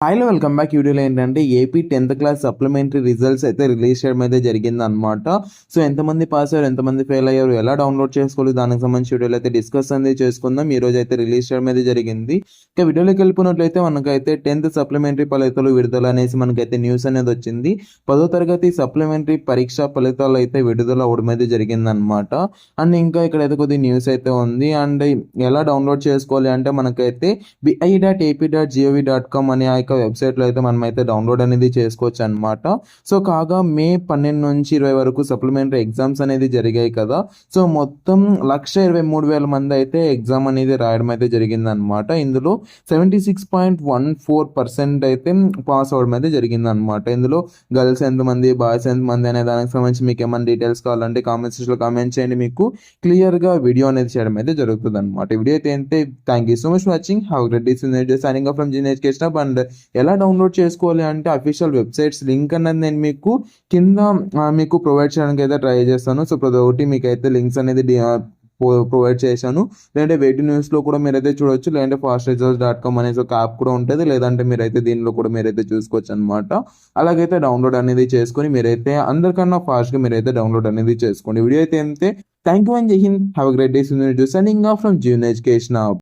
హాయ్లో welcome back. వీడియోలో ఏంటంటే AP 10th class supplementary results అయితే రిలీజ్ చేయడం అయితే జరిగింది అనమాట. సో ఎంతమంది పాస్ అయ్యారు, ఎంతమంది ఫెయిల్ అయ్యారు, ఎలా డౌన్లోడ్ చేసుకోవాలి, దానికి సంబంధించి వీడియోలో అయితే డిస్కస్ అనేది చేసుకుందాం. ఈ రోజు అయితే రిలీజ్ చేయడం అయితే జరిగింది. ఇక వీడియోలోకి వెళ్ళిపోయినట్లయితే మనకైతే 10th సప్లిమెంటరీ ఫలితాలు విడుదల అనేసి మనకైతే న్యూస్ అనేది వచ్చింది. 10వ తరగతి సప్లిమెంటరీ పరీక్ష ఫలితాలు అయితే విడుదల అవడం అయితే జరిగింది అనమాట. అండ్ ఇంకా ఇక్కడైతే కొద్ది న్యూస్ అయితే ఉంది. అండ్ ఎలా డౌన్లోడ్ చేసుకోవాలి అంటే మనకైతే bi.ap.gov.com అనే వెబ్సైట్లో అయితే మనం అయితే డౌన్లోడ్ అనేది చేసుకోవచ్చు అనమాట. సో కాగా మే 12 నుంచి 20 వరకు సప్లిమెంటరీ ఎగ్జామ్స్ అనేది జరిగాయి కదా. సో మొత్తం 1,23,000 మంది అయితే ఎగ్జామ్ అనేది రాయడం అయితే జరిగింది అనమాట. ఇందులో 76.14% అయితే పాస్ అవడం అయితే జరిగింది అనమాట. ఇందులో గర్ల్స్ ఎంతమంది, బాయ్స్ ఎంతమంది అనే దానికి సంబంధించి మీకు ఏమైనా డీటెయిల్స్ కావాలంటే కామెంట్ సెక్షన్లో కామెంట్ చేయండి. మీకు క్లియర్గా వీడియో అనేది చేయడం అయితే జరుగుతుంది అనమాట. వీడియో అయితే thank you so much watching. Have great day. Signing off from Gene Education Hub. And ఎలా డౌన్లోడ్ చేసుకోవాలి అంటే అఫీషియల్ వెబ్సైట్స్ లింక్ అనేది నేను మీకు కింద మీకు ప్రొవైడ్ చేయడానికి అయితే ట్రై చేస్తాను. సో ప్రతి ఒక్కటి మీకు అయితే లింక్స్ అనేది ప్రొవైడ్ చేశాను. లేదంటే వెయిట్ న్యూస్లో కూడా మీరైతే చూడొచ్చు, లేదంటే fastresults.com అనేసి ఒక యాప్ కూడా ఉంటుంది. లేదంటే మీరైతే దీనిలో కూడా మీరైతే చూసుకోవచ్చు అనమాట. అలాగైతే డౌన్లోడ్ అనేది చేసుకొని మీరైతే అందరికన్నా ఫాస్ట్గా మీరైతే డౌన్లోడ్ అనేది చేసుకోండి. వీడియో అయితే అంతే. థ్యాంక్ యూ అండ్ జై Hind. Have a great day. Signing off from Gene Education hub.